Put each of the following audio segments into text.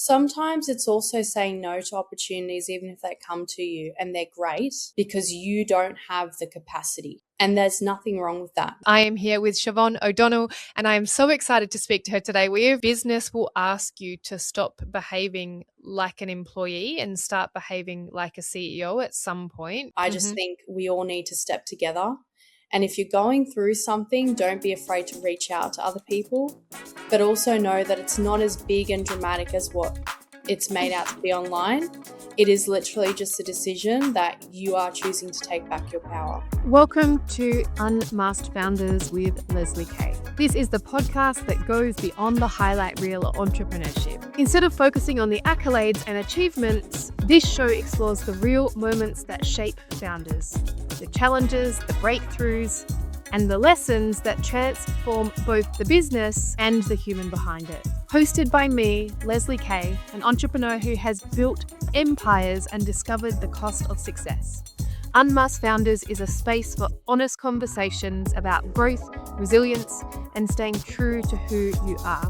Sometimes it's also saying no to opportunities, even if they come to you and they're great, because you don't have the capacity. And there's nothing wrong with that. I am here with Siobhan O'Donnell, and I am so excited to speak to her today. Business will ask you to stop behaving like an employee and start behaving like a CEO at some point. I just think we all need to step together. And if you're going through something, don't be afraid to reach out to other people, but also know that it's not as big and dramatic as what it's made out to be online. It is literally just a decision that you are choosing to take back your power. Welcome to Unmasked Founders with Leslie Kay. This is the podcast that goes beyond the highlight reel of entrepreneurship. Instead of focusing on the accolades and achievements, this show explores the real moments that shape founders, the challenges, the breakthroughs, and the lessons that transform both the business and the human behind it. Hosted by me, Leslie Kay, an entrepreneur who has built empires and discovered the cost of success. Unmasked Founders is a space for honest conversations about growth, resilience, and staying true to who you are.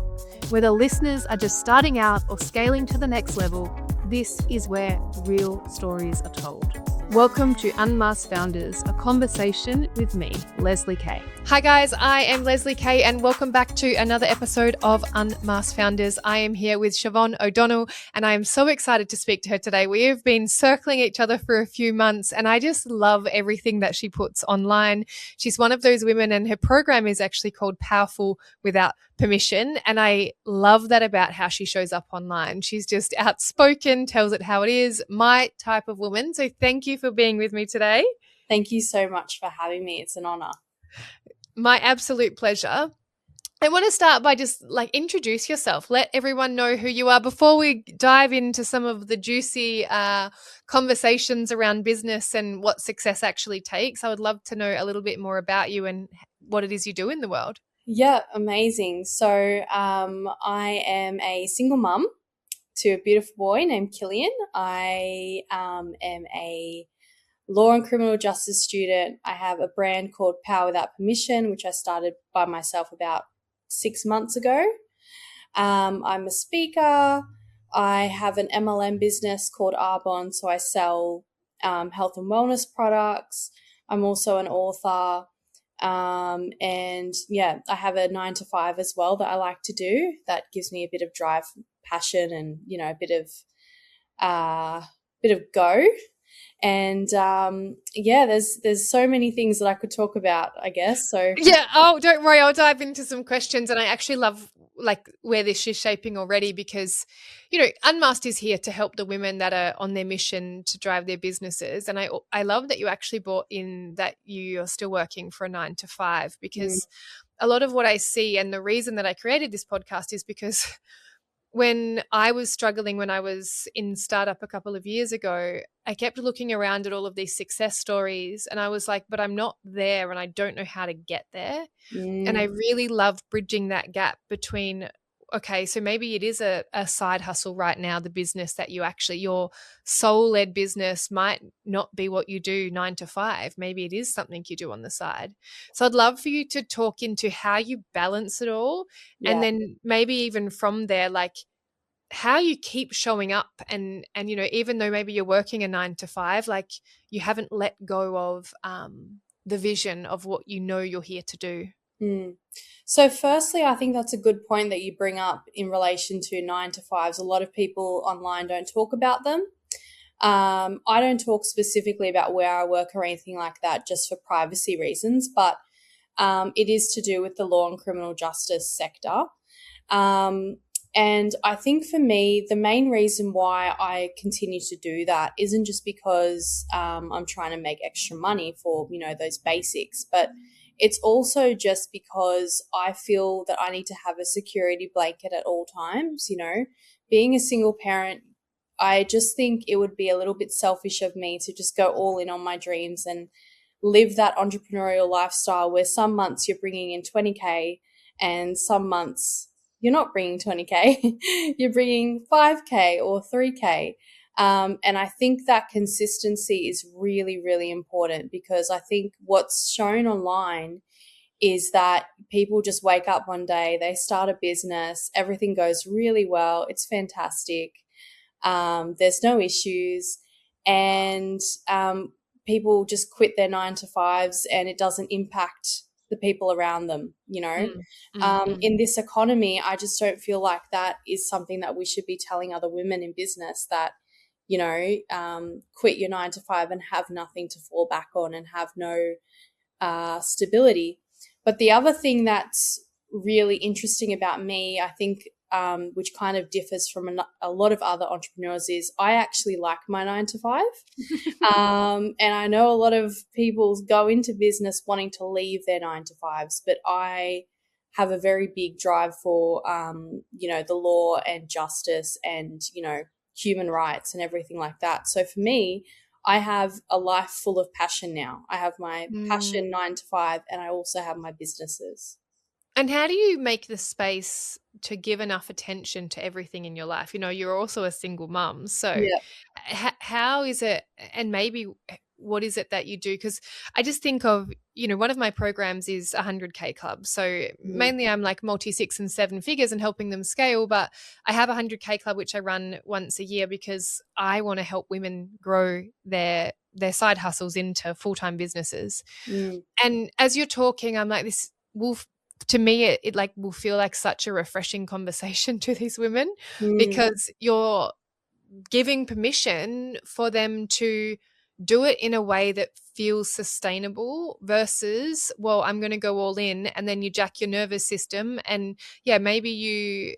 Whether listeners are just starting out or scaling to the next level, this is where real stories are told. Welcome to Unmasked Founders, a conversation with me, Leslie Kay. Hi guys, I am Leslie Kay and welcome back to another episode of Unmasked Founders. I am here with Siobhan O'Donnell and I am so excited to speak to her today. We have been circling each other for a few months and I just love everything that she puts online. She's one of those women and her program is actually called Powerful Without Permission. And I love that about how she shows up online. She's just outspoken, tells it how it is, my type of woman. So thank you for being with me today. Thank you so much for having me. It's an honor. My absolute pleasure. I want to start by just introduce yourself. Let everyone know who you are before we dive into some of the juicy conversations around business and what success actually takes. I would love to know a little bit more about you and what it is you do in the world. Yeah, amazing. So I am a single mum to a beautiful boy named Killian. I am a law and criminal justice student. I have a brand called Power Without Permission, which I started by myself about 6 months ago. I'm a speaker. I have an MLM business called Arbonne, so I sell health and wellness products. I'm also an author. And yeah, I have a 9 to 5 as well that I like to do. That gives me a bit of drive, passion, and a bit of go. And yeah, there's so many things that I could talk about, I guess. So yeah, don't worry, I'll dive into some questions, and I actually love where this is shaping already because Unmasked is here to help the women that are on their mission to drive their businesses, and I love that you actually brought in that you're still working for a 9 to 5 because a lot of what I see, and the reason that I created this podcast is because when I was struggling, when I was in startup a couple of years ago, I kept looking around at all of these success stories and I was like, but I'm not there and I don't know how to get there. And I really love bridging that gap between, okay, so maybe it is a side hustle right now, the business that your soul-led business might not be what you do 9 to 5. Maybe it is something you do on the side. So I'd love for you to talk into how you balance it all. Yeah. And then maybe even from there, how you keep showing up and even though maybe you're working a 9 to 5, you haven't let go of the vision of what you're here to do. So firstly, I think that's a good point that you bring up in relation to 9 to 5s. A lot of people online don't talk about them. I don't talk specifically about where I work or anything like that just for privacy reasons, but it is to do with the law and criminal justice sector. And I think for me, the main reason why I continue to do that isn't just because I'm trying to make extra money for, those basics, but it's also just because I feel that I need to have a security blanket at all times. Being a single parent, I just think it would be a little bit selfish of me to just go all in on my dreams and live that entrepreneurial lifestyle where some months you're bringing in 20K and some months you're not bringing 20K, you're bringing 5K or 3K. And I think that consistency is really, really important because I think what's shown online is that people just wake up one day, they start a business, everything goes really well, it's fantastic, there's no issues, and people just quit their 9 to 5s and it doesn't impact the people around them, you know. Mm, mm, mm. In this economy, I just don't feel like that is something that we should be telling other women in business, that, you know, quit your 9 to 5 and have nothing to fall back on and have no stability. But the other thing that's really interesting about me, I think, which kind of differs from a lot of other entrepreneurs, is I actually like my 9 to 5. And I know a lot of people go into business wanting to leave their 9 to 5s, but I have a very big drive for, you know, the law and justice and, you know, human rights and everything like that. So for me, I have a life full of passion now. I have my passion 9 to 5, and I also have my businesses. And how do you make the space to give enough attention to everything in your life? You know, you're also a single mum. So Yeah. how is it, and maybe what is it that you do? Because I just think of, you know, one of my programs is 100K Club. So Mm, mainly I'm like multi 6 and 7 figures and helping them scale. But I have a 100K Club, which I run once a year because I want to help women grow their side hustles into full-time businesses. mm, And as you're talking, I'm like, this will, to me, it like will feel like such a refreshing conversation to these women, mm, because you're giving permission for them to do it in a way that feels sustainable versus, well, I'm going to go all in, and then you jack your nervous system. And yeah, maybe you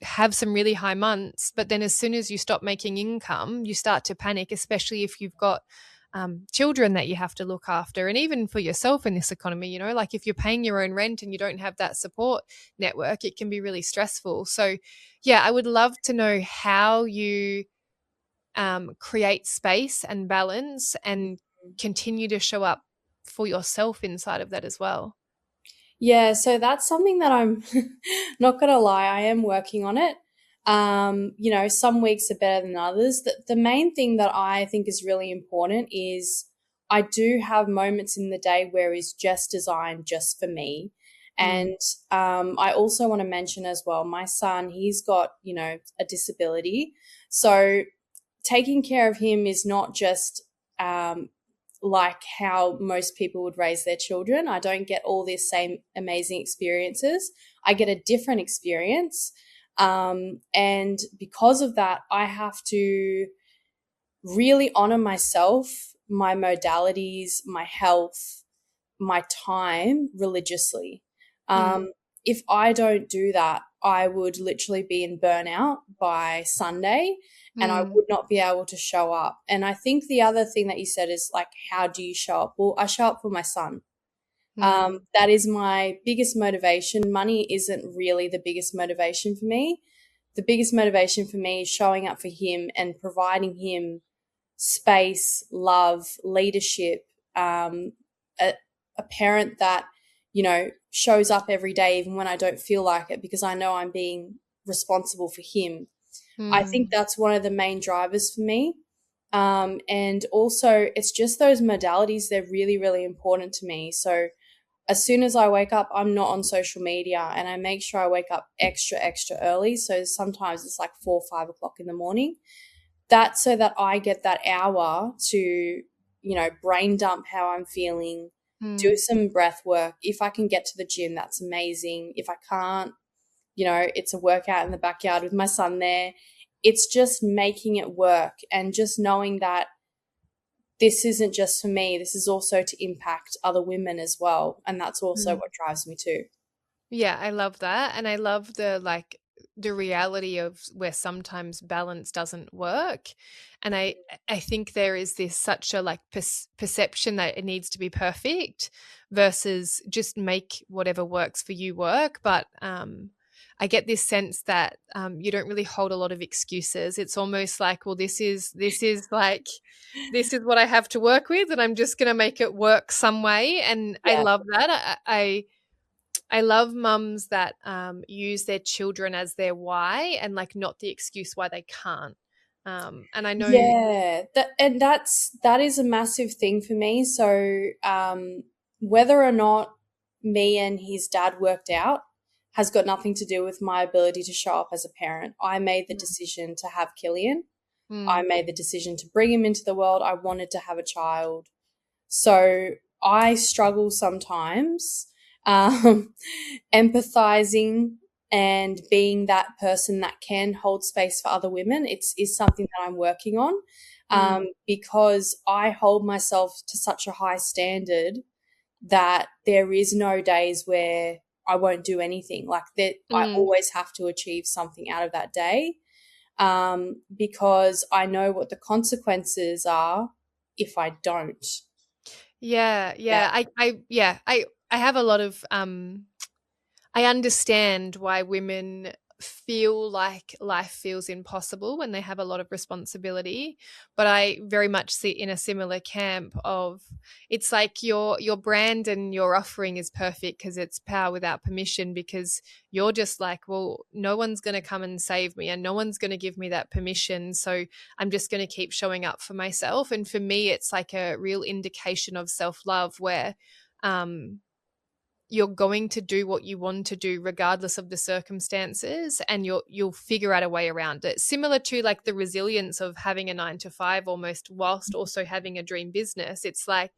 have some really high months, but then as soon as you stop making income, you start to panic, especially if you've got children that you have to look after. And even for yourself in this economy, you know, like if you're paying your own rent and you don't have that support network, it can be really stressful. So yeah, I would love to know how you create space and balance and mm. continue to show up for yourself inside of that as well. Yeah, so that's something that I'm not gonna lie, I am working on it. You know, some weeks are better than others. The main thing that I think is really important is I do have moments in the day where is just designed just for me. Mm, And I also want to mention as well, my son, he's got, you know, a disability. So taking care of him is not just like how most people would raise their children. I don't get all these same amazing experiences. I get a different experience. And because of that, I have to really honor myself, my modalities, my health, my time religiously. mm, If I don't do that, I would literally be in burnout by Sunday and I mm, would not be able to show up. And I think the other thing that you said is like, how do you show up? Well, I show up for my son. mm, That is my biggest motivation. Money isn't really the biggest motivation for me. The biggest motivation for me is showing up for him and providing him space, love, leadership, a, a parent that, you know, shows up every day, even when I don't feel like it, because I know I'm being responsible for him. I think mm, that's one of the main drivers for me. And also, it's just those modalities, they're really, really important to me. So, as soon as I wake up, I'm not on social media and I make sure I wake up extra, extra early. So, sometimes it's like 4 or 5 o'clock in the morning. That's so that I get that hour to, you know, brain dump how I'm feeling, do mm. some breath work. If I can get to the gym, that's amazing. If I can't, you know, it's a workout in the backyard with my son there. It's just making it work and just knowing that this isn't just for me, this is also to impact other women as well. And that's also Mm. what drives me too. Yeah, I love that. And I love the reality of where sometimes balance doesn't work. And I think there is this such a like perception that it needs to be perfect versus just make whatever works for you work. But I get this sense that you don't really hold a lot of excuses. It's almost like, well, this is like this is what I have to work with, and I'm just going to make it work some way. And I Yeah. love that. I love mums that use their children as their why and like not the excuse why they can't. And I know, Yeah, that is a massive thing for me. So whether or not me and his dad worked out has got nothing to do with my ability to show up as a parent. I made the decision to have Killian. I Mm. made the decision to bring him into the world. I wanted to have a child. So I struggle sometimes empathizing and being that person that can hold space for other women. Is something that I'm working on, because I hold myself to such a high standard that there is no days where I won't do anything. Like that, I Mm. always have to achieve something out of that day, because I know what the consequences are if I don't. Yeah, Yeah. yeah. I have a lot of I understand why women feel like life feels impossible when they have a lot of responsibility, but I very much sit in a similar camp of it's like your brand and your offering is perfect because it's power without permission, because you're just like, well, no one's going to come and save me and no one's going to give me that permission, so I'm just going to keep showing up for myself. And for me, it's like a real indication of self-love where um you're going to do what you want to do regardless of the circumstances, and you'll figure out a way around it, similar to like the resilience of having a 9 to 5 almost whilst also having a dream business. It's like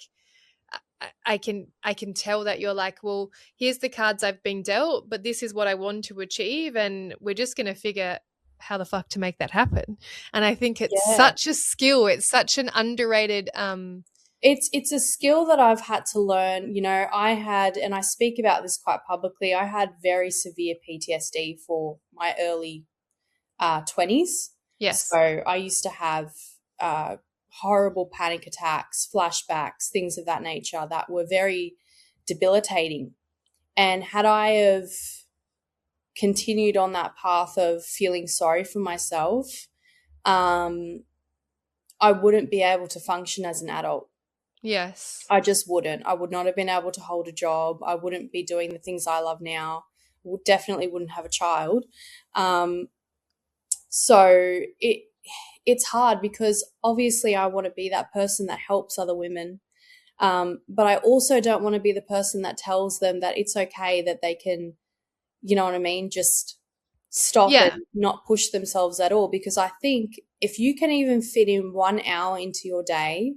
I can tell that you're like, well, here's the cards I've been dealt, but this is what I want to achieve, and we're just going to figure how the fuck to make that happen. And I think it's Yeah. such a skill, it's such an underrated It's a skill that I've had to learn. You know, I had, and I speak about this quite publicly, I had very severe PTSD for my early 20s. yes. So I used to have uh, horrible panic attacks, flashbacks, things of that nature that were very debilitating. And had I have continued on that path of feeling sorry for myself, um, I wouldn't be able to function as an adult. Yes. I just wouldn't. I would not have been able to hold a job. I wouldn't be doing the things I love now. Definitely wouldn't have a child. Um, so it's hard because obviously I want to be that person that helps other women. But I also don't want to be the person that tells them that it's okay, that they can, you know what I mean, just stop and Yeah. not push themselves at all. Because I think if you can even fit in 1 hour into your day,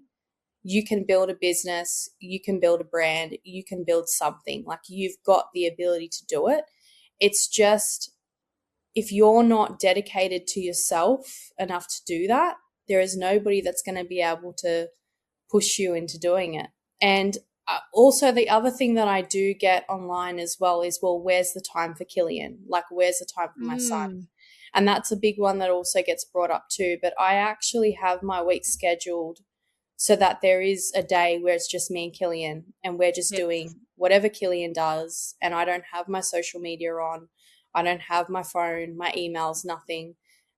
you can build a business, you can build a brand, you can build something. Like you've got the ability to do it. It's just if you're not dedicated to yourself enough to do that, there is nobody that's going to be able to push you into doing it. And also, the other thing that I do get online as well is, well, where's the time for Killian? Like, where's the time for my son? Mm. And that's a big one that also gets brought up too. But I actually have my week scheduled so that there is a day where it's just me and Killian and we're just Yes. doing whatever Killian does, and I don't have my social media on. I don't have my phone, my emails, nothing.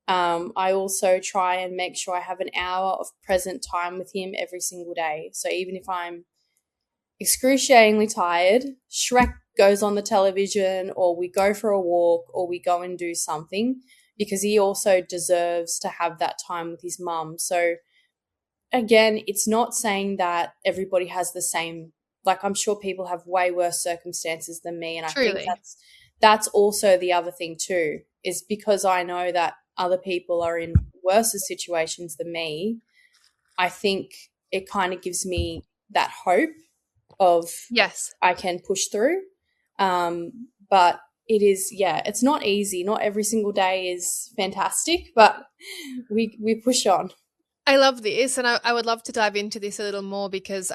I also try and make sure I have an hour of present time with him every single day. So even if I'm excruciatingly tired, Shrek goes on the television, or we go for a walk, or we go and do something, because he also deserves to have that time with his mum. So again, it's not saying that everybody has the same, like I'm sure people have way worse circumstances than me. And I think Truly. that's also the other thing too, is because I know that other people are in worse situations than me. I think it kind of gives me that hope of Yes. I can push through. But it is, yeah, it's not easy. Not every single day is fantastic, but we push on. I love this, and I would love to dive into this a little more because,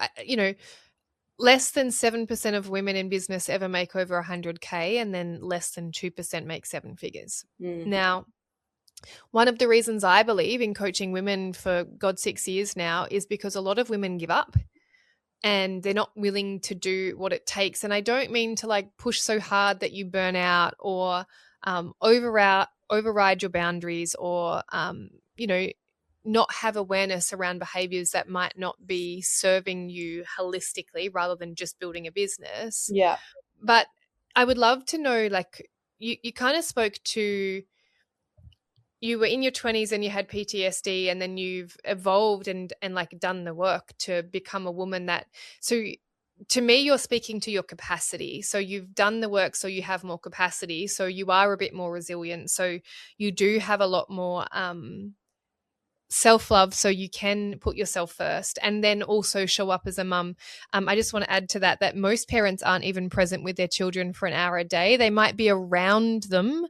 less than 7% of women in business ever make over 100K, and then less than 2% make seven figures. Mm. Now, one of the reasons I believe in coaching women for God 6 years now is because a lot of women give up and they're not willing to do what it takes. And I don't mean to like push so hard that you burn out or override your boundaries, or not have awareness around behaviors that might not be serving you holistically rather than just building a business. Yeah. But I would love to know, like, you kind of spoke to, you were in your 20s and you had PTSD, and then you've evolved and like done the work to become a woman that, so to me, you're speaking to your capacity. So you've done the work, so you have more capacity. So you are a bit more resilient. So you do have a lot more self-love, so you can put yourself first and then also show up as a mum. I just want to add to that most parents aren't even present with their children for an hour a day. They might be around them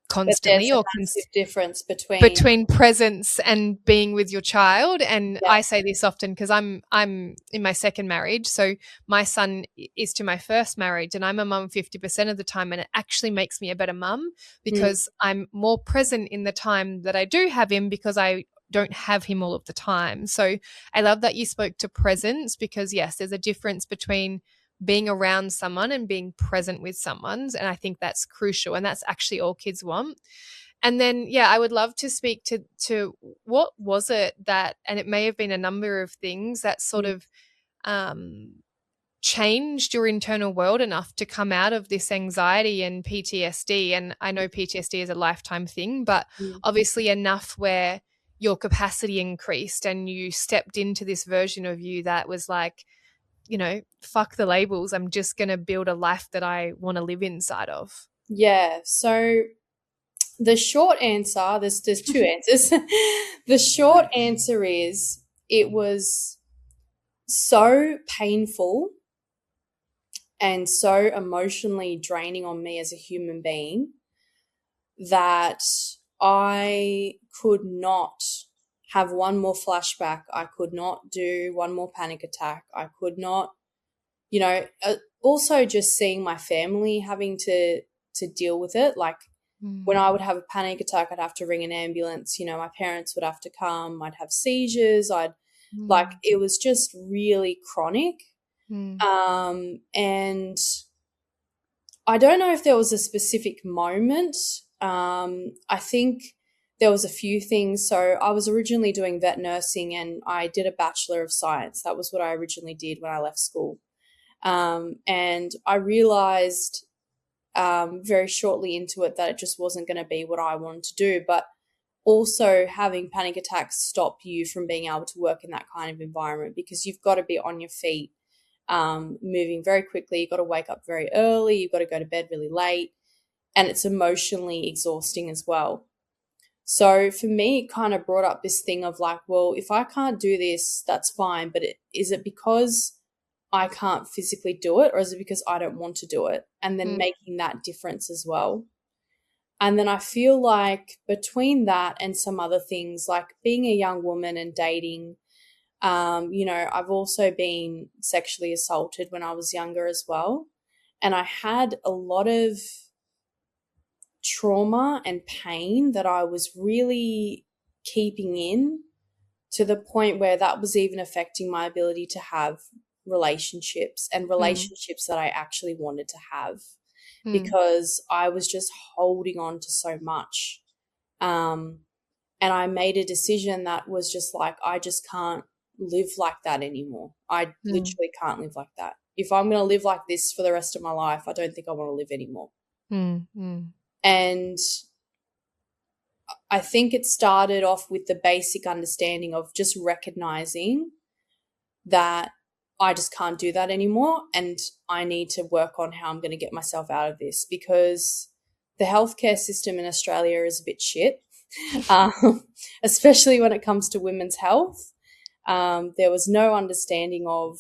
But there's constantly a or massive difference between presence and being with your child. And yeah. I say this often because I'm in my second marriage, so my son is to my first marriage, and I'm a mum 50% of the time, and it actually makes me a better mum Mm, because I'm more present in the time that I do have him, because I don't have him all of the time. So I love that you spoke to presence, because yes, there's a difference between being around someone and being present with someone, and I think that's crucial, and that's actually all kids want. And then, yeah, I would love to speak to what was it that, and it may have been a number of things that sort mm, of changed your internal world enough to come out of this anxiety and PTSD. And I know PTSD is a lifetime thing, but mm. obviously enough where your capacity increased and you stepped into this version of you that was like, fuck the labels. I'm just going to build a life that I want to live inside of. Yeah. So the short answer, there's two answers. The short answer is it was so painful and so emotionally draining on me as a human being that I could not have one more flashback. I could not do one more panic attack. I could not, also just seeing my family having to deal with it. Like when I would have a panic attack, I'd have to ring an ambulance. My parents would have to come. I'd have seizures. It was just really chronic. And I don't know if there was a specific moment. I think there was a few things. So I was originally doing vet nursing and I did a Bachelor of Science. That was what I originally did when I left school. And I realized very shortly into it that it just wasn't going to be what I wanted to do. But also having panic attacks stop you from being able to work in that kind of environment because you've got to be on your feet, moving very quickly. You've got to wake up very early. You've got to go to bed really late. And it's emotionally exhausting as well. So for me, it kind of brought up this thing of like, well, if I can't do this, that's fine. But is it because I can't physically do it, or is it because I don't want to do it? And then making that difference as well. And then I feel like between that and some other things, like being a young woman and dating, I've also been sexually assaulted when I was younger as well. And I had a lot of trauma and pain that I was really keeping in, to the point where that was even affecting my ability to have relationships and relationships that I actually wanted to have, because I was just holding on to so much. And I made a decision that was just like, I just can't live like that anymore. I literally can't live like that. If I'm going to live like this for the rest of my life, I don't think I want to live anymore. And I think it started off with the basic understanding of just recognizing that I just can't do that anymore, and I need to work on how I'm going to get myself out of this, because the healthcare system in Australia is a bit shit, especially when it comes to women's health. There was no understanding of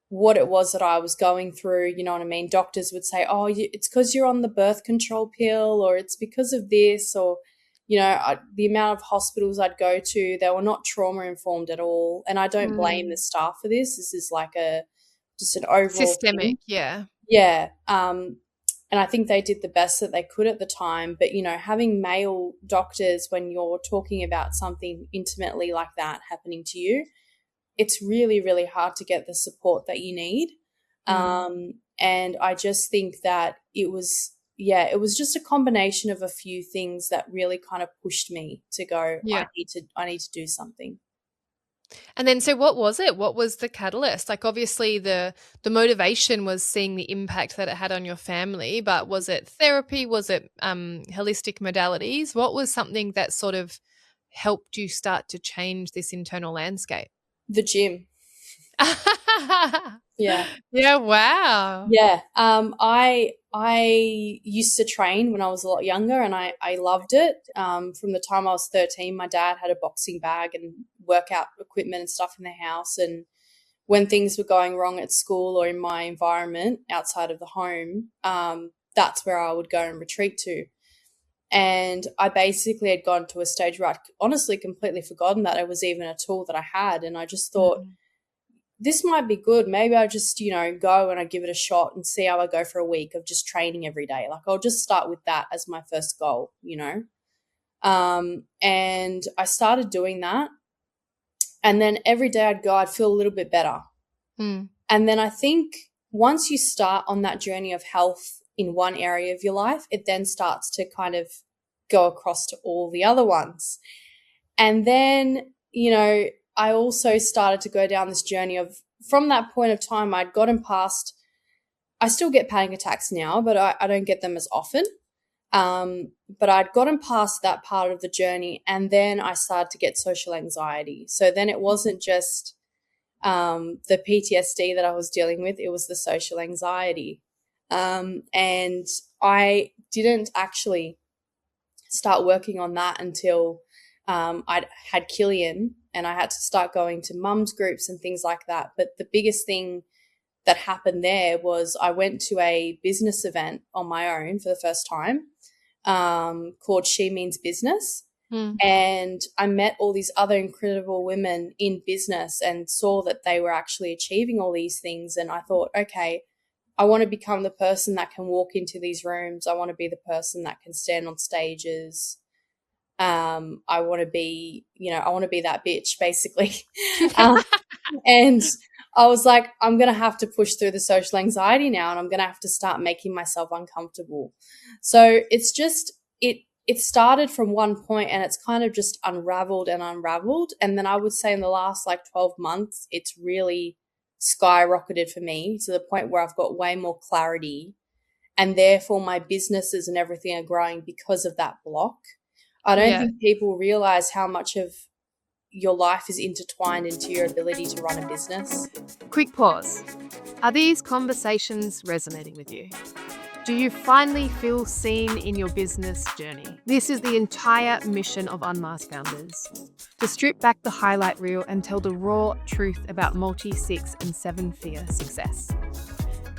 what it was that I was going through. You know what I mean? Doctors would say, oh, it's because you're on the birth control pill, or it's because of this, or, the amount of hospitals I'd go to, they were not trauma informed at all. And I don't blame the staff for this. This is like just an overall systemic thing. Yeah. Yeah. And I think they did the best that they could at the time. But, having male doctors when you're talking about something intimately like that happening to you, it's really, really hard to get the support that you need. And I just think that it was just a combination of a few things that really kind of pushed me to go, I need to do something. And then, so what was it? What was the catalyst? Like, obviously the motivation was seeing the impact that it had on your family, but was it therapy? Was it holistic modalities? What was something that sort of helped you start to change this internal landscape? The gym. Yeah. Yeah, wow. Yeah. I used to train when I was a lot younger, and I loved it. From the time I was 13, my dad had a boxing bag and workout equipment and stuff in the house. And when things were going wrong at school or in my environment outside of the home, that's where I would go and retreat to. And I basically had gone to a stage where I'd honestly completely forgotten that it was even a tool that I had. And I just thought, this might be good. Maybe I just, go and I give it a shot and see how I go for a week of just training every day. Like, I'll just start with that as my first goal. And I started doing that. And then every day I'd go, I'd feel a little bit better. Mm. And then I think once you start on that journey of health in one area of your life, it then starts to kind of go across to all the other ones. And then, I also started to go down this journey of, from that point of time, I'd gotten past, I still get panic attacks now, but I don't get them as often. But I'd gotten past that part of the journey, and then I started to get social anxiety. So then it wasn't just the PTSD that I was dealing with, it was the social anxiety. And I didn't actually start working on that until I'd had Killian, and I had to start going to mums groups and things like that. But the biggest thing that happened there was I went to a business event on my own for the first time, called She Means Business. And I met all these other incredible women in business and saw that they were actually achieving all these things. And I thought, okay, I want to become the person that can walk into these rooms. I want to be the person that can stand on stages. I want to be, I want to be that bitch, basically. And I was like, I'm going to have to push through the social anxiety now, and I'm going to have to start making myself uncomfortable. So it's just, it started from one point, and it's kind of just unraveled and unraveled. And then I would say in the last 12 months, it's really skyrocketed for me to the point where I've got way more clarity, and therefore my businesses and everything are growing because of that block. I don't think people realize how much of your life is intertwined into your ability to run a business. Quick pause. Are these conversations resonating with you? Do you finally feel seen in your business journey? This is the entire mission of Unmasked Founders. To strip back the highlight reel and tell the raw truth about multi, 6 and 7-figure success.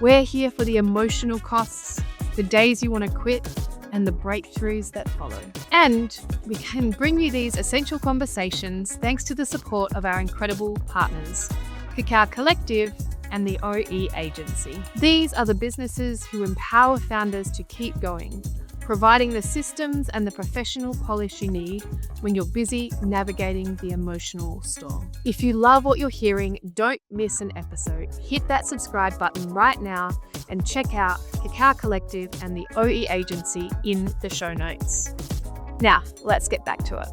We're here for the emotional costs, the days you want to quit, and the breakthroughs that follow. And we can bring you these essential conversations thanks to the support of our incredible partners, Cacao Collective and the OE Agency. These are the businesses who empower founders to keep going, providing the systems and the professional polish you need when you're busy navigating the emotional storm. If you love what you're hearing, don't miss an episode. Hit that subscribe button right now and check out Cacao Collective and the OE Agency in the show notes. Now, let's get back to it.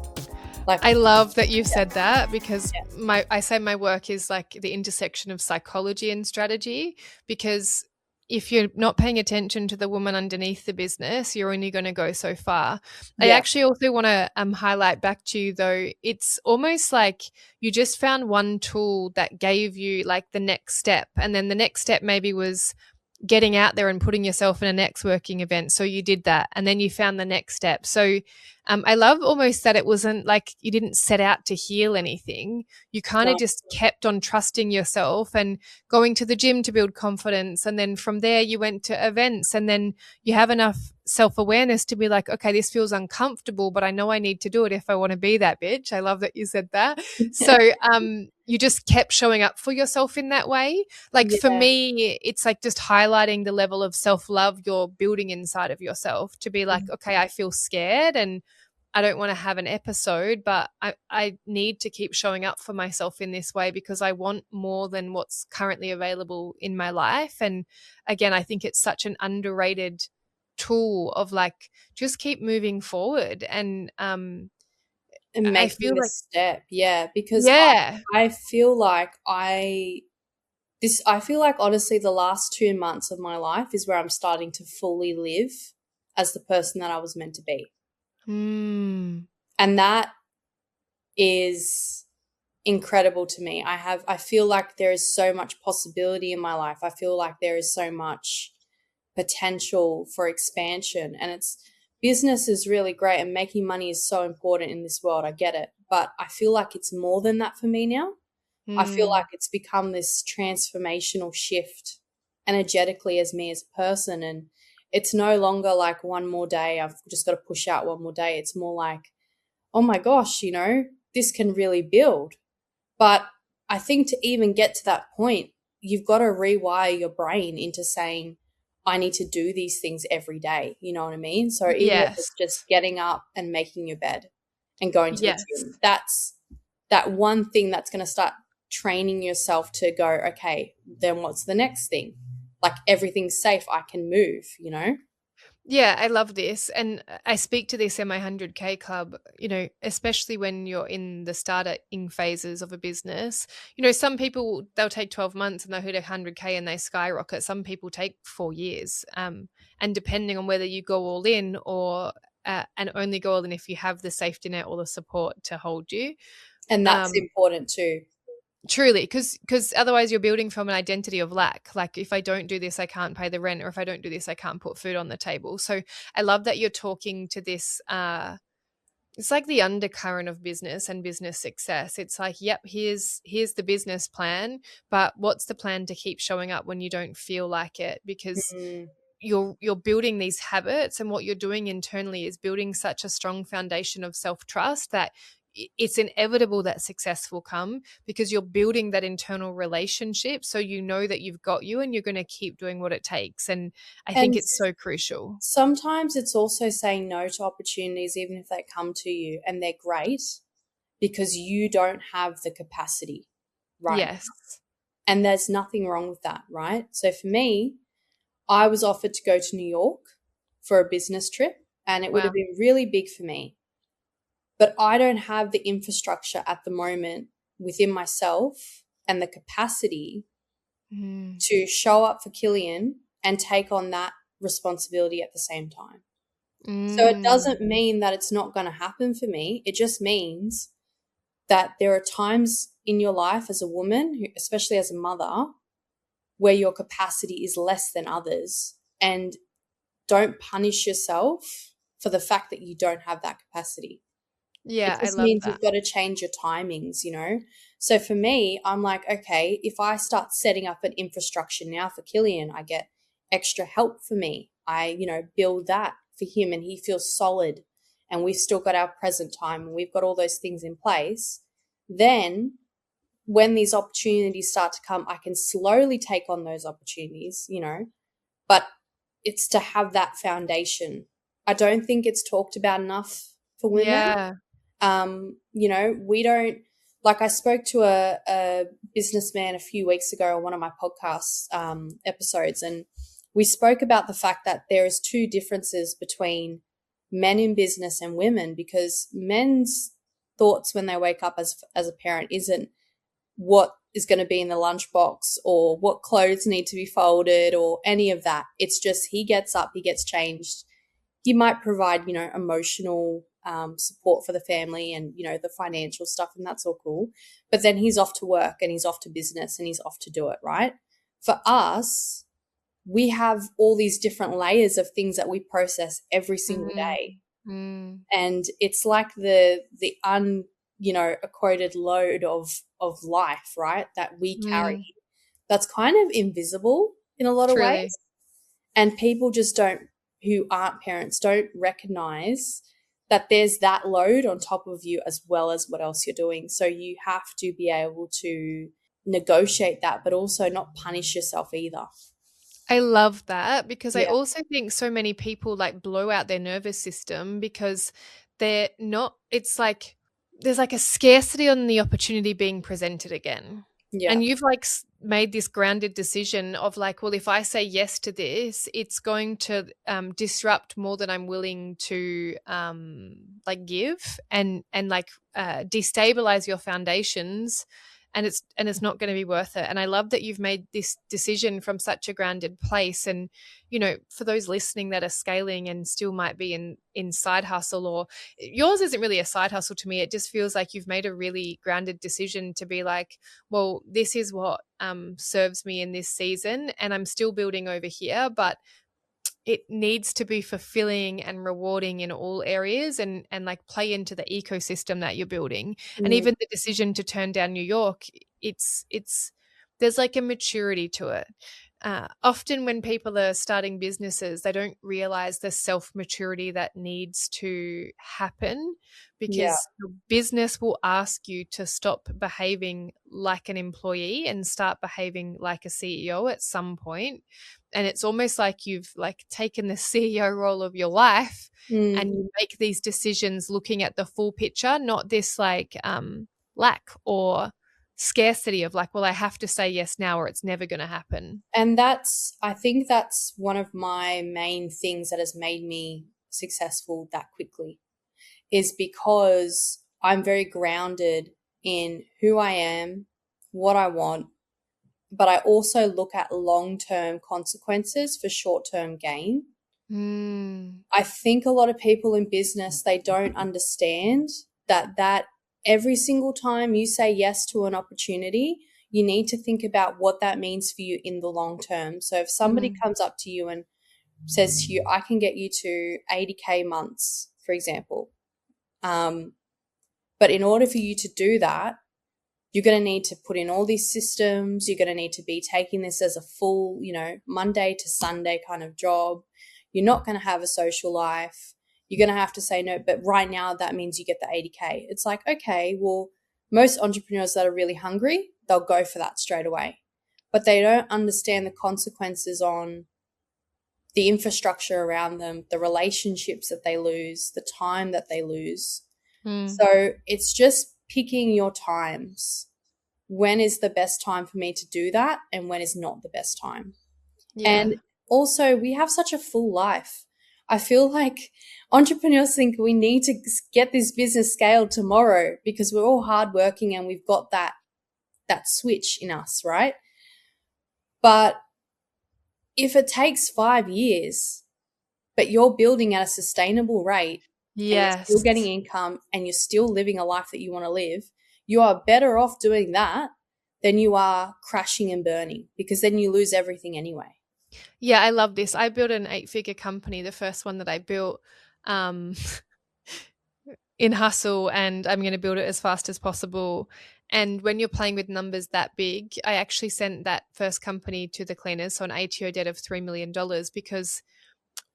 I love that you've said that, because I say my work is like the intersection of psychology and strategy, because if you're not paying attention to the woman underneath the business, you're only going to go so far. I actually also want to highlight back to you, though, it's almost like you just found one tool that gave you like the next step. And then the next step maybe was getting out there and putting yourself in a networking event. So you did that, and then you found the next step. So I love almost that it wasn't like you didn't set out to heal anything. You kind of just kept on trusting yourself and going to the gym to build confidence. And then from there you went to events, and then you have enough self-awareness to be like, okay, this feels uncomfortable, but I know I need to do it if I want to be that bitch. I love that you said that. So you just kept showing up for yourself in that way. Like for me, it's like just highlighting the level of self-love you're building inside of yourself to be like, okay, I feel scared and I don't want to have an episode, but I need to keep showing up for myself in this way because I want more than what's currently available in my life. And again, I think it's such an underrated tool of like, just keep moving forward and making I feel the like step. Yeah. Because I feel like I feel like honestly the last 2 months of my life is where I'm starting to fully live as the person that I was meant to be. And that is incredible to me. I feel like there is so much possibility in my life. I feel like there is so much potential for expansion, and business is really great and making money is so important in this world. I get it, but I feel like it's more than that for me now. I feel like it's become this transformational shift energetically as me as a person, and it's no longer like one more day, I've just got to push out one more day. It's more like, oh my gosh, this can really build. But I think to even get to that point, you've got to rewire your brain into saying, I need to do these things every day. You know what I mean? So even if Yes. it's just getting up and making your bed and going to the Yes. gym, that's that one thing that's going to start training yourself to go, okay, then what's the next thing? Like everything's safe. I can move, Yeah, I love this. And I speak to this in my 100K club, especially when you're in the starting phases of a business. Some people, they'll take 12 months and they'll hit 100K and they skyrocket. Some people take 4 years. And depending on whether you go all in or and only go all in if you have the safety net or the support to hold you. And that's important too. Truly, because otherwise you're building from an identity of lack. Like, if I don't do this, I can't pay the rent, or if I don't do this, I can't put food on the table. So I love that you're talking to this. It's like the undercurrent of business and business success. It's like, yep, here's the business plan, but what's the plan to keep showing up when you don't feel like it? Because Mm. you're building these habits, and what you're doing internally is building such a strong foundation of self-trust that it's inevitable that success will come, because you're building that internal relationship, so you know that you've got you and you're going to keep doing what it takes. And I think And it's so crucial. sometimes it's also saying no to opportunities, even if they come to you and they're great, because you don't have the capacity right now. Yes. And there's nothing wrong with that, right? So for me, I was offered to go to New York for a business trip, and it would have Wow. been really big for me. But I don't have the infrastructure at the moment within myself and the capacity to show up for Killian and take on that responsibility at the same time. So it doesn't mean that it's not going to happen for me. It just means that there are times in your life as a woman, especially as a mother, where your capacity is less than others. And don't punish yourself for the fact that you don't have that capacity. It Yeah, I just love means that. you've got to change your timings. So for me, I'm like, okay, if I start setting up an infrastructure now for Killian, I get extra help for me. I, build that for him and he feels solid, and we've still got our present time and we've got all those things in place. Then when these opportunities start to come, I can slowly take on those opportunities, but it's to have that foundation. I don't think it's talked about enough for women. Yeah. We don't, like, I spoke to a businessman a few weeks ago on one of my podcast episodes, and we spoke about the fact that there is two differences between men in business and women, because men's thoughts when they wake up as a parent isn't what is going to be in the lunchbox or what clothes need to be folded or any of that. It's just he gets up, he gets changed. He might provide, emotional support for the family and, the financial stuff, and that's all cool. But then he's off to work and he's off to business and he's off to do it, right? For us, we have all these different layers of things that we process every single day. And it's like the quoted load of life, right, that we carry, that's kind of invisible in a lot of Truly. ways. And people just who aren't parents don't recognize that there's that load on top of you as well as what else you're doing. So you have to be able to negotiate that, but also not punish yourself either. I love that, because I Yeah. also think so many people like blow out their nervous system because they're not, it's like there's like a scarcity on the opportunity being presented again. Yeah. And you've like made this grounded decision of like, well, if I say yes to this, it's going to disrupt more than I'm willing to like give, and like destabilize your foundations and it's not going to be worth it. And I love that you've made this decision from such a grounded place. And for those listening that are scaling and still might be in side hustle, or yours isn't really a side hustle to me, it just feels like you've made a really grounded decision to be like, well, this is what serves me in this season, and I'm still building over here, but it needs to be fulfilling and rewarding in all areas, and like play into the ecosystem that you're building. And Mm, even the decision to turn down New York, it's there's like a maturity to it. Often when people are starting businesses, they don't realize the self maturity that needs to happen, yeah. because your business will ask you to stop behaving like an employee and start behaving like a CEO at some point. And it's almost like you've like taken the CEO role of your life, Mm. and you make these decisions looking at the full picture, not this like lack or scarcity of like, well, I have to say yes now or it's never going to happen. And I think that's one of my main things that has made me successful that quickly, is because I'm very grounded in who I am, what I want, but I also look at long-term consequences for short-term gain. Mm. I think a lot of people in business, they don't understand that every single time you say yes to an opportunity, you need to think about what that means for you in the long term. So if somebody Mm. comes up to you and says to you, I can get you to 80K months, for example. But in order for you to do that, you're going to need to put in all these systems. You're going to need to be taking this as a full, Monday to Sunday kind of job. You're not going to have a social life. You're going to have to say no. But right now, that means you get the 80K. It's like, okay, well, most entrepreneurs that are really hungry, they'll go for that straight away. But they don't understand the consequences on the infrastructure around them, the relationships that they lose, the time that they lose. Mm. So it's just picking your times. When is the best time for me to do that, and when is not the best time? Yeah. And also, we have such a full life. I feel like entrepreneurs think we need to get this business scaled tomorrow because we're all hardworking and we've got that switch in us, right? But if it takes 5 years, but you're building at a sustainable rate and you're still Yes. getting income and you're still living a life that you want to live, you are better off doing that than you are crashing and burning, because then you lose everything anyway. Yeah, I love this. I built an 8-figure company, the first one that I built um, in hustle, and I'm going to build it as fast as possible. And when you're playing with numbers that big, I actually sent that first company to the cleaners, so an ATO debt of $3 million, because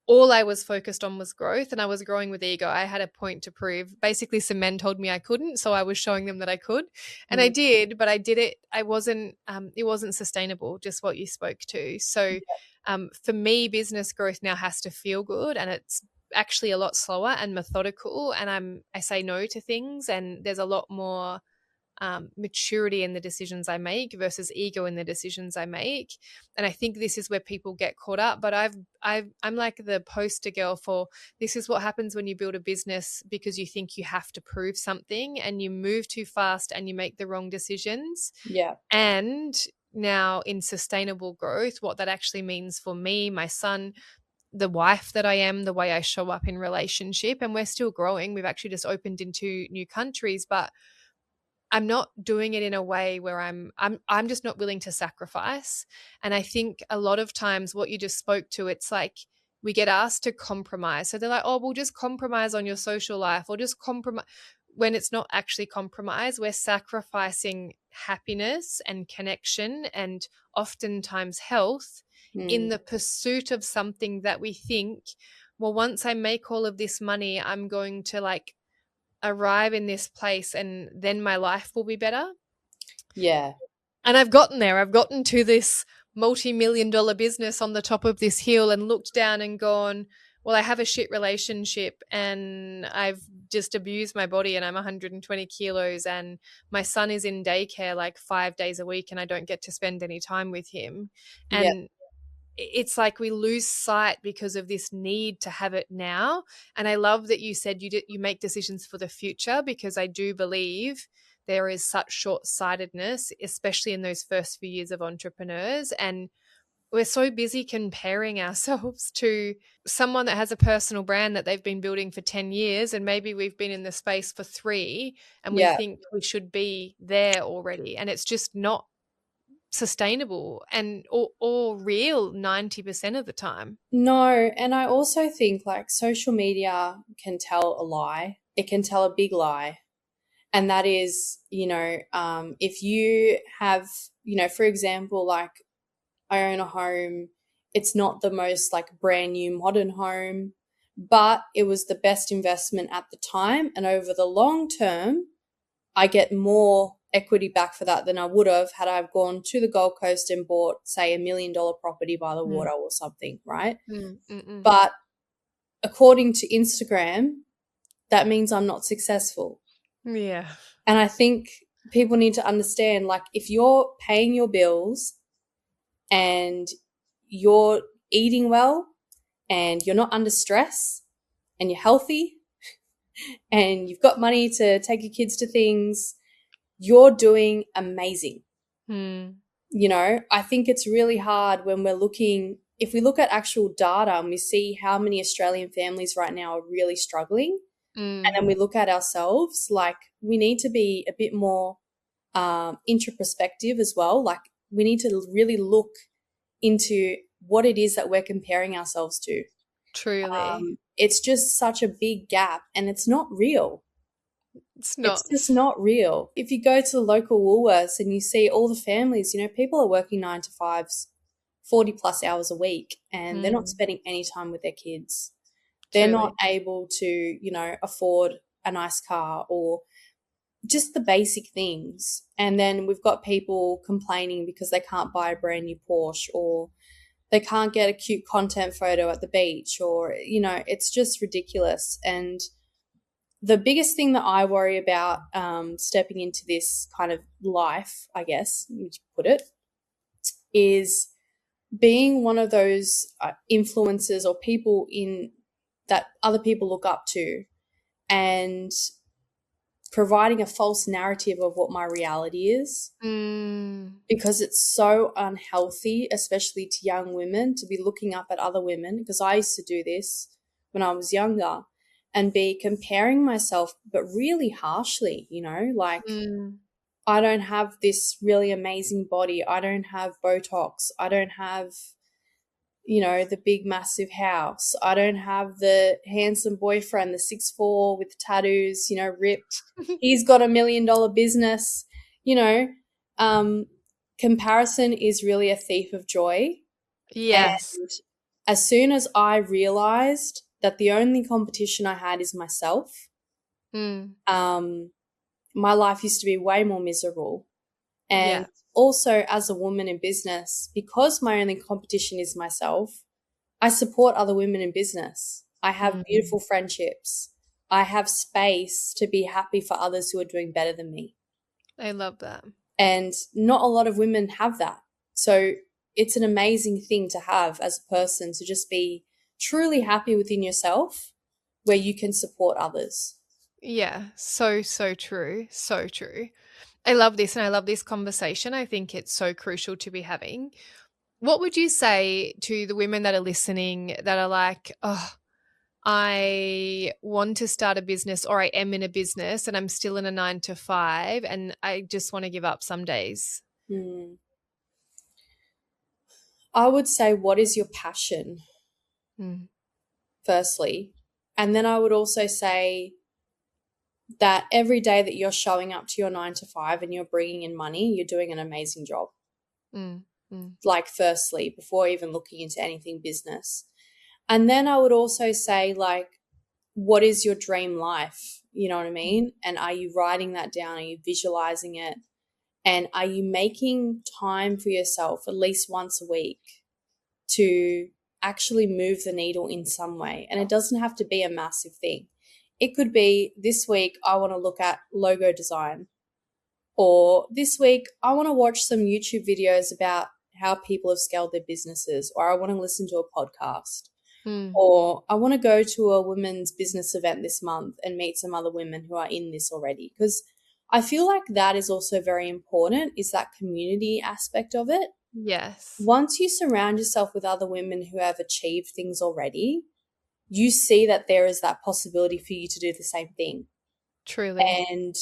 all I was focused on was growth, and I was growing with ego. I had a point to prove. Basically, some men told me I couldn't, so I was showing them that I could, and I Mm. did. But I did it. It wasn't sustainable. Just what you spoke to. So, for me, business growth now has to feel good, and it's actually a lot slower and methodical. And I say no to things, and there's a lot more maturity in the decisions I make versus ego in the decisions I make. And I think this is where people get caught up. But I'm like the poster girl for this is what happens when you build a business, because you think you have to prove something and you move too fast and you make the wrong decisions. Yeah. And now in sustainable growth, what that actually means for me, my son, the wife that I am, the way I show up in relationship, and we're still growing. We've actually just opened into new countries, but I'm not doing it in a way where I'm just not willing to sacrifice. And I think a lot of times what you just spoke to, it's like we get asked to compromise. So they're like, oh, we'll just compromise on your social life, or just compromise, when it's not actually compromise. We're sacrificing happiness and connection and oftentimes health in Mm. the pursuit of something that we think, well, once I make all of this money, I'm going to like arrive in this place and then my life will be better. Yeah. And I've gotten there. I've gotten to this multi-million-dollar business on the top of this hill and looked down and gone, well, I have a shit relationship and I've just abused my body and I'm 120 kilos and my son is in daycare like 5 days a week and I don't get to spend any time with him. Yeah. And it's like we lose sight because of this need to have it now. And I love that you said you make decisions for the future, because I do believe there is such short-sightedness, especially in those first few years of entrepreneurs. And we're so busy comparing ourselves to someone that has a personal brand that they've been building for 10 years, and maybe we've been in the space for 3, and we Yeah. think we should be there already. And it's just not sustainable and or real 90% of the time. No, and I also think like social media can tell a lie. It can tell a big lie. And that is, if you have, for example, like I own a home, it's not the most like brand new modern home, but it was the best investment at the time. And over the long term, I get more equity back for that than I would have had I gone to the Gold Coast and bought, say, $1 million property by the water or something, right? But according to Instagram, that means I'm not successful. Yeah. And I think people need to understand, like, if you're paying your bills and you're eating well and you're not under stress and you're healthy and you've got money to take your kids to things, you're doing amazing. I think it's really hard when if we look at actual data and we see how many Australian families right now are really struggling, and then we look at ourselves, like we need to be a bit more introspective as well. Like we need to really look into what it is that we're comparing ourselves to. Truly. It's just such a big gap and it's not real. It's not. It's just not real. If you go to the local Woolworths and you see all the families, people are working 9 to 5s, 40 plus hours a week, and they're not spending any time with their kids. They're not able to, afford a nice car or just the basic things. And then we've got people complaining because they can't buy a brand new Porsche or they can't get a cute content photo at the beach or, it's just ridiculous. And the biggest thing that I worry about stepping into this kind of life, I guess, you put it, is being one of those influencers or people that other people look up to and providing a false narrative of what my reality is, because it's so unhealthy, especially to young women, to be looking up at other women, because I used to do this when I was younger and be comparing myself, but really harshly, like I don't have this really amazing body. I don't have Botox. I don't have, the big massive house. I don't have the handsome boyfriend, the 6'4" with tattoos, ripped. He's got $1 million business. Comparison is really a thief of joy. Yes. And as soon as I realized that the only competition I had is myself, my life used to be way more miserable. And also as a woman in business, because my only competition is myself, I support other women in business. I have beautiful friendships. I have space to be happy for others who are doing better than me. I love that. And not a lot of women have that. So it's an amazing thing to have as a person, to just be truly happy within yourself where you can support others. Yeah, so true. So true. I love this, and I love this conversation. I think it's so crucial to be having. What would you say to the women that are listening that are like, oh, I want to start a business, or I am in a business and I'm still in a 9 to 5 and I just want to give up some days? I would say, what is your passion? Firstly. And then I would also say that every day that you're showing up to your 9 to 5 and you're bringing in money, you're doing an amazing job. Like, firstly, before even looking into anything business. And then I would also say, like, what is your dream life? You know what I mean? And are you writing that down? Are you visualizing it? And are you making time for yourself at least once a week to actually move the needle in some way? And it doesn't have to be a massive thing. It could be, this week I want to look at logo design, or this week I want to watch some YouTube videos about how people have scaled their businesses, or I want to listen to a podcast, or I want to go to a women's business event this month and meet some other women who are in this already. Because I feel like that is also very important, is that community aspect of it. Yes, Once you surround yourself with other women who have achieved things already, you see that there is that possibility for you to do the same thing. truly. And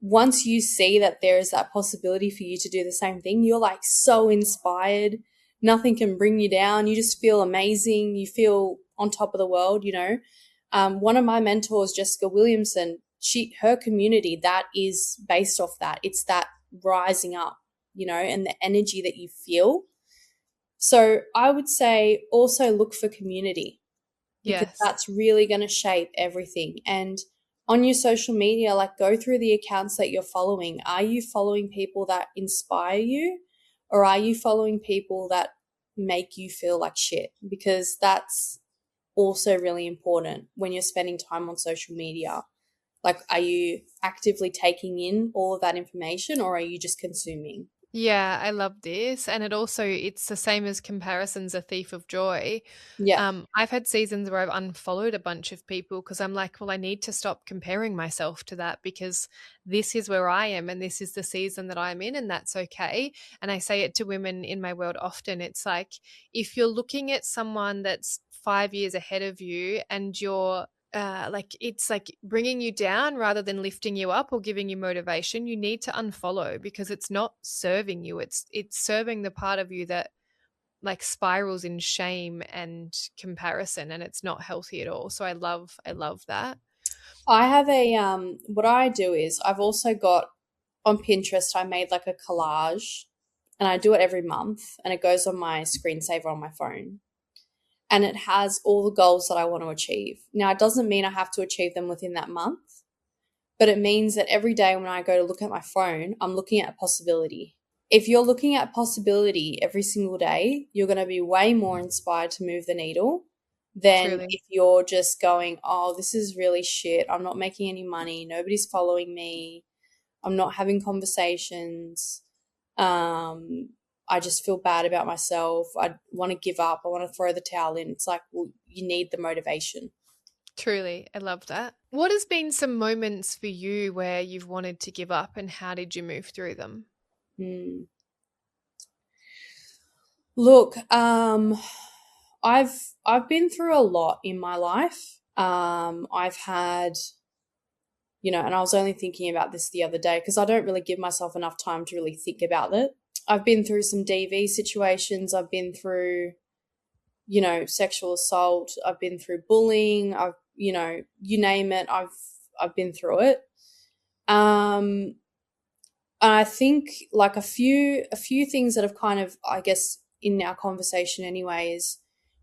once you see that there is that possibility for you to do the same thing, you're like so inspired. Nothing can bring you down. You just feel amazing. You feel on top of the world, you know. One of my mentors, Jessica Williamson, her community, that is based off that. It's that rising up, you know, and the energy that you feel. So I would say also look for community, because Yes. that's really going to shape everything. And on your social media, like, go through the accounts that you're following. Are you following people that inspire you, or are you following people that make you feel like shit? Because that's also really important when you're spending time on social media. Like, are you actively taking in all of that information, or are you just consuming? Yeah, I love this. And it's the same as comparison's a thief of joy. Yeah. I've had seasons where I've unfollowed a bunch of people because I'm like, well, I need to stop comparing myself to that because this is where I am and this is the season that I'm in, and that's okay. And I say it to women in my world often. It's like, if you're looking at someone that's 5 years ahead of you and you're like it's like bringing you down rather than lifting you up or giving you motivation, you need to unfollow because it's not serving you. It's serving the part of you that like spirals in shame and comparison, and it's not healthy at all. So I love that. I have what I do is, I've also got on Pinterest, I made like a collage, and I do it every month, and it goes on my screensaver on my phone. And it has all the goals that I want to achieve. Now, it doesn't mean I have to achieve them within that month, but it means that every day when I go to look at my phone, I'm looking at a possibility. If you're looking at possibility every single day, you're going to be way more inspired to move the needle than Truly. if you're just going, oh, this is really shit. I'm not making any money. Nobody's following me. I'm not having conversations. Um, I just feel bad about myself. I want to give up. I want to throw the towel in. It's like, well, you need the motivation. Truly, I love that. What has been some moments for you where you've wanted to give up, and how did you move through them? Hmm. Look, I've been through a lot in my life. I've had, you know, and I was only thinking about this the other day because I don't really give myself enough time to really think about it. I've been through some DV situations. I've been through, you know, sexual assault. I've been through bullying. I've, you know, you name it. I've been through it. Um, and I think like a few things that have kind of, I guess, in our conversation anyway, is,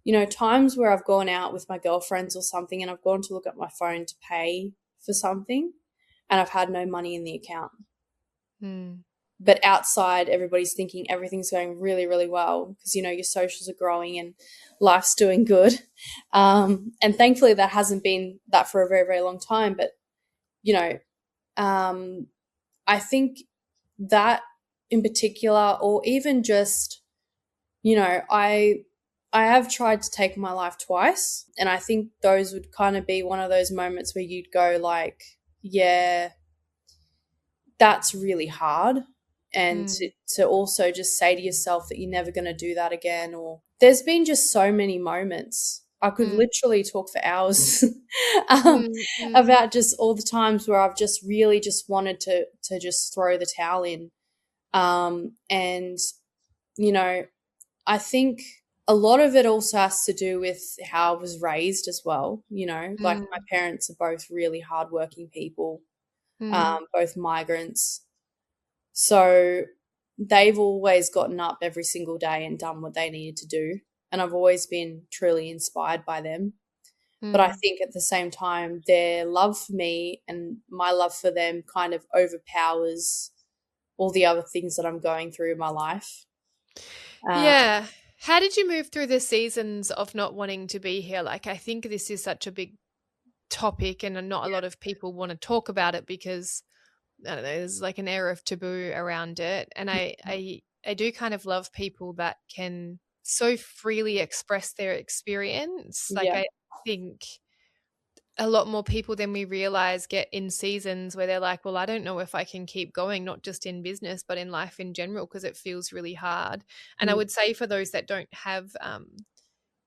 you know, times where I've gone out with my girlfriends or something and I've gone to look at my phone to pay for something and I've had no money in the account. Hmm. But outside, everybody's thinking everything's going really, really well because, you know, your socials are growing and life's doing good. And thankfully, that hasn't been that for a very, very long time. But, you know, um, I think that in particular, or even just, you know, I have tried to take my life twice, and I think those would kind of be one of those moments where you'd go like, yeah, that's really hard. And Hmm. to also just say to yourself that you're never going to do that again. Or there's been just so many moments. I could Hmm. literally talk for hours um, Hmm. Hmm. about just all the times where I've just really just wanted to just throw the towel in. And, you know, I think a lot of it also has to do with how I was raised as well. You know, like, Hmm. my parents are both really hardworking people, Hmm. both migrants. So they've always gotten up every single day and done what they needed to do. And I've always been truly inspired by them. But I Hmm. think at the same time, their love for me and my love for them kind of overpowers all the other things that I'm going through in my life. Uh, Yeah. How did you move through the seasons of not wanting to be here? Like, I think this is such a big topic, and not a lot of people want to talk about it because I don't know, there's like an air of taboo around it. And I do kind of love people that can so freely express their experience. Like, yeah. I think a lot more people than we realize get in seasons where they're like, well, I don't know if I can keep going, not just in business, but in life in general, because it feels really hard. And I Mm. would say for those that don't have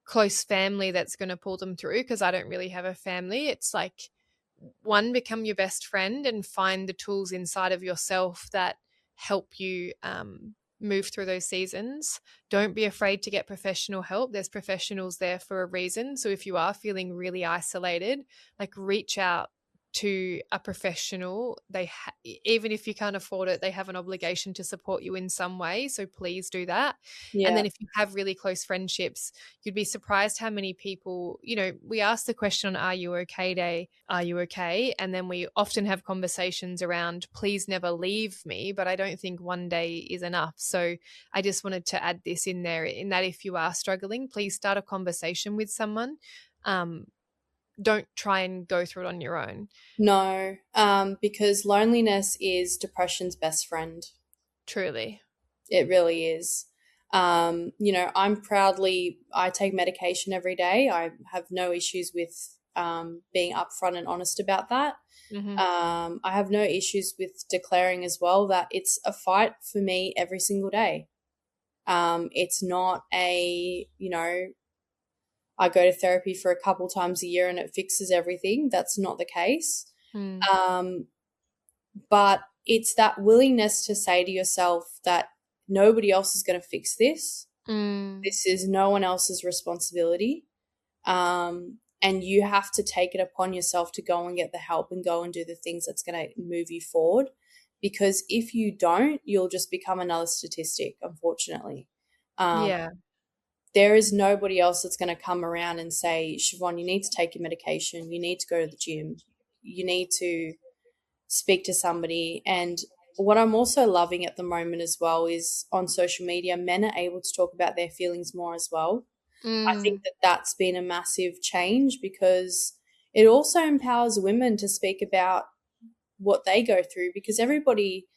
close family that's going to pull them through, because I don't really have a family, it's like, one, become your best friend and find the tools inside of yourself that help you move through those seasons. Don't be afraid to get professional help. There's professionals there for a reason. So if you are feeling really isolated, like, reach out to a professional. Even if you can't afford it, they have an obligation to support you in some way. So please do that. And Yeah. then if you have really close friendships, you'd be surprised how many people, we ask the question on Are You Okay Day, are you okay? And then we often have conversations around please never leave me, but I don't think one day is enough. So I just wanted to add this in there, in that if you are struggling, please start a conversation with someone. Don't try and go through it on your own. No, because loneliness is depression's best friend. Truly. It really is. I take medication every day. I have no issues with being upfront and honest about that. Mm-hmm. I have no issues with declaring as well that it's a fight for me every single day. It's not I go to therapy for a couple times a year and it fixes everything. That's not the case. Mm. Um, but it's that willingness to say to yourself that nobody else is going to fix this. Mm. This is no one else's responsibility. And you have to take it upon yourself to go and get the help and go and do the things that's going to move you forward. Because if you don't, you'll just become another statistic, unfortunately. Um, Yeah. there is nobody else that's going to come around and say, Siobhan, you need to take your medication. You need to go to the gym. You need to speak to somebody. And what I'm also loving at the moment as well is on social media, men are able to talk about their feelings more as well. I think Mm. that that's been a massive change because it also empowers women to speak about what they go through because everybody,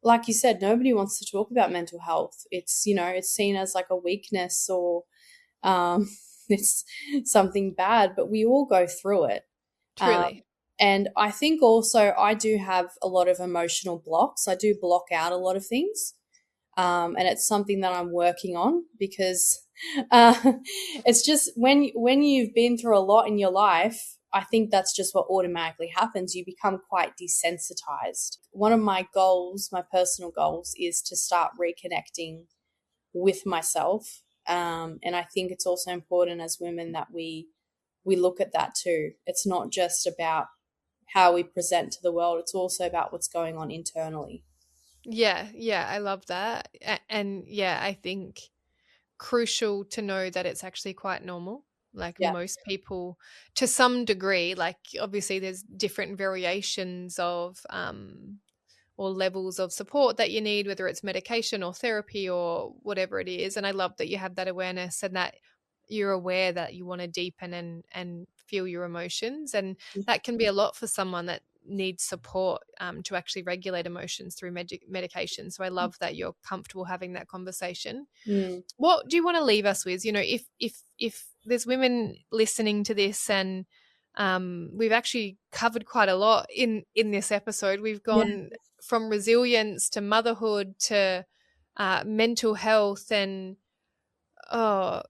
like you said, nobody wants to talk about mental health. It's seen as like a weakness or um, it's something bad, but we all go through it. Um, Truly. and I think also I do have a lot of emotional blocks. I do block out a lot of things. And it's something that I'm working on because uh, it's just when you've been through a lot in your life, I think that's just what automatically happens. You become quite desensitized. One of my goals, my personal goals, is to start reconnecting with myself. And I think it's also important as women that we look at that too. It's not just about how we present to the world, it's also about what's going on internally. Yeah, yeah, I love that. And yeah, I think crucial to know that it's actually quite normal. Like, Yeah. most people, to some degree, like, obviously there's different variations of or levels of support that you need, whether it's medication or therapy or whatever it is. And I love that you have that awareness and that you're aware that you want to deepen and feel your emotions. And that can be a lot for someone that needs support to actually regulate emotions through medication. So I love that you're comfortable having that conversation. Mm. What do you want to leave us with? If there's women listening to this, and we've actually covered quite a lot in this episode. We've Yeah. gone from resilience to motherhood to mental health, and oh,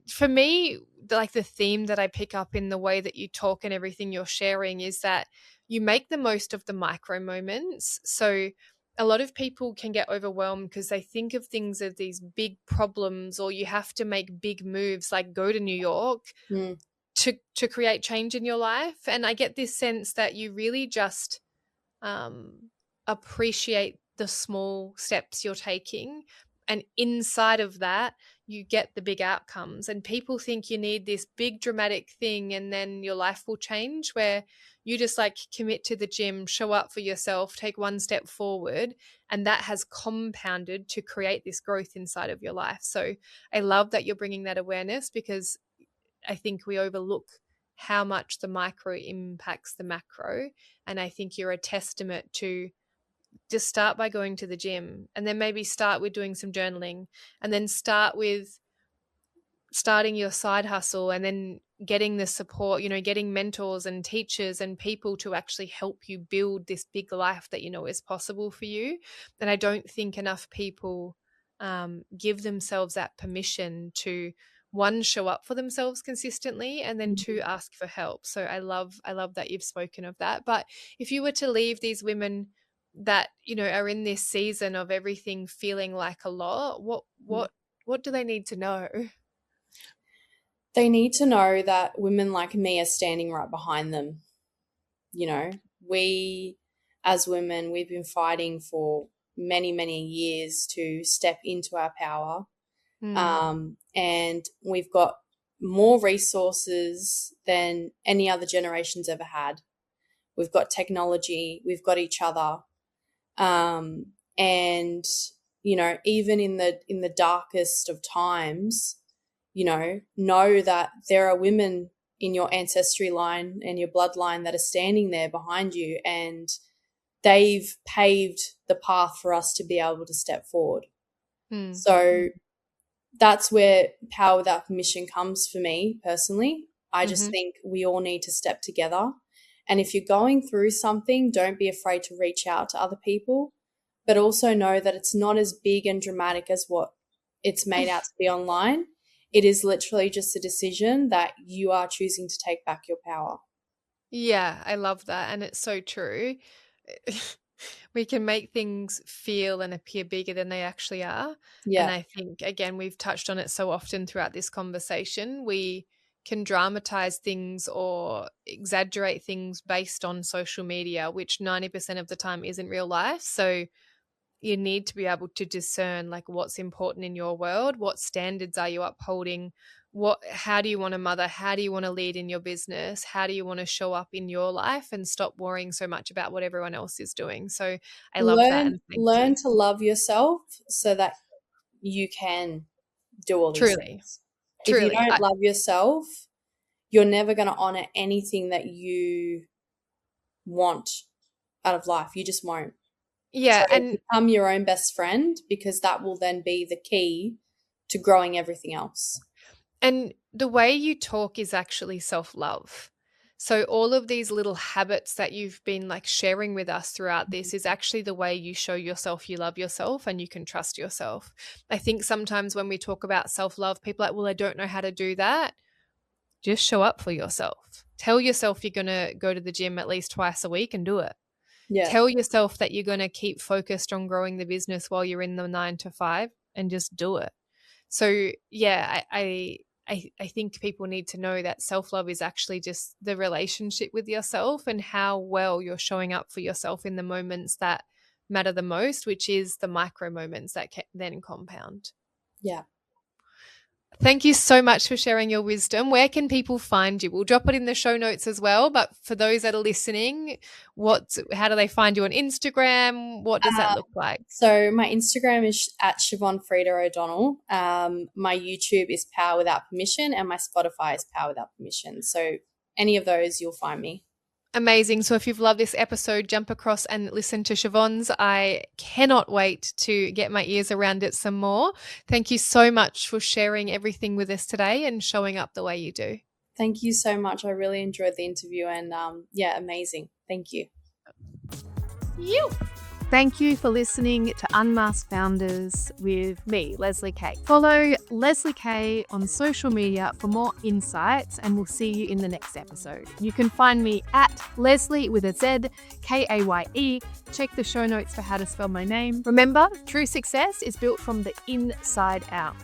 for me, like, the theme that I pick up in the way that you talk and everything you're sharing is that you make the most of the micro moments. So a lot of people can get overwhelmed because they think of things as these big problems, or you have to make big moves like go to New York Mm. to create change in your life. And I get this sense that you really just appreciate the small steps you're taking. And inside of that, you get the big outcomes. And people think you need this big dramatic thing and then your life will change, where you just like commit to the gym, show up for yourself, take one step forward. And that has compounded to create this growth inside of your life. So I love that you're bringing that awareness, because I think we overlook how much the micro impacts the macro. And I think you're a testament to just start by going to the gym, and then maybe start with doing some journaling, and then start with starting your side hustle and then getting the support, getting mentors and teachers and people to actually help you build this big life that is possible for you. And I don't think enough people give themselves that permission to, one, show up for themselves consistently, and then two, ask for help. So I love that you've spoken of that. But if you were to leave these women that are in this season of everything feeling like a lot, what do they need to know? They need to know that women like me are standing right behind them. We as women, we've been fighting for many, many years to step into our power. And we've got more resources than any other generation's ever had. We've got technology, we've got each other. And, even in the darkest of times, know that there are women in your ancestry line and your bloodline that are standing there behind you, and they've paved the path for us to be able to step forward. So that's where power without permission comes for me personally. I just think we all need to step together. And if you're going through something, don't be afraid to reach out to other people, but also know that it's not as big and dramatic as what it's made out to be online. It is literally just a decision that you are choosing to take back your power. Yeah, I love that. And it's so true. We can make things feel and appear bigger than they actually are. Yeah. And I think, again, we've touched on it so often throughout this conversation. We can dramatize things or exaggerate things based on social media, which 90% of the time isn't real life. So you need to be able to discern like what's important in your world, what standards are you upholding, how do you want to mother, how do you want to lead in your business, how do you want to show up in your life, and stop worrying so much about what everyone else is doing. So I love that. And learn to love yourself so that you can do all these things. If you don't love yourself, you're never going to honor anything that you want out of life. You just won't. Yeah. So and become your own best friend, because that will then be the key to growing everything else. And the way you talk is actually self-love. So all of these little habits that you've been like sharing with us throughout this is actually the way you show yourself you love yourself and you can trust yourself. I think sometimes when we talk about self-love, people are like, well, I don't know how to do that. Just show up for yourself. Tell yourself you're going to go to the gym at least twice a week and do it. Yeah. Tell yourself that you're going to keep focused on growing the business while you're in the 9 to 5 and just do it. So yeah, I think people need to know that self-love is actually just the relationship with yourself and how well you're showing up for yourself in the moments that matter the most, which is the micro moments that can then compound. Yeah. Thank you so much for sharing your wisdom. Where can people find you? We'll drop it in the show notes as well. But for those that are listening, how do they find you on Instagram? What does that look like? So my Instagram is at Siobhan O'Donnell. My YouTube is Power Without Permission, and my Spotify is Power Without Permission. So any of those, you'll find me. Amazing. So if you've loved this episode, jump across and listen to Siobhan's. I cannot wait to get my ears around it some more. Thank you so much for sharing everything with us today and showing up the way you do. Thank you so much. I really enjoyed the interview and amazing. Thank you. Thank you for listening to Unmasked Founders with me, Leslie Kay. Follow Leslie Kay on social media for more insights, and we'll see you in the next episode. You can find me at Leslie with a Z, Kaye. Check the show notes for how to spell my name. Remember, true success is built from the inside out.